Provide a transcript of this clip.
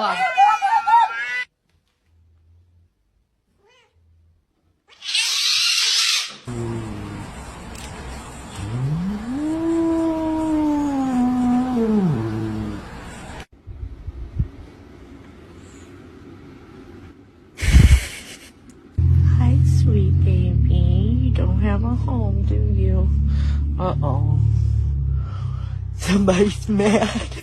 Hi, sweet baby. You don't have a home, do you? Uh-oh. Somebody's mad.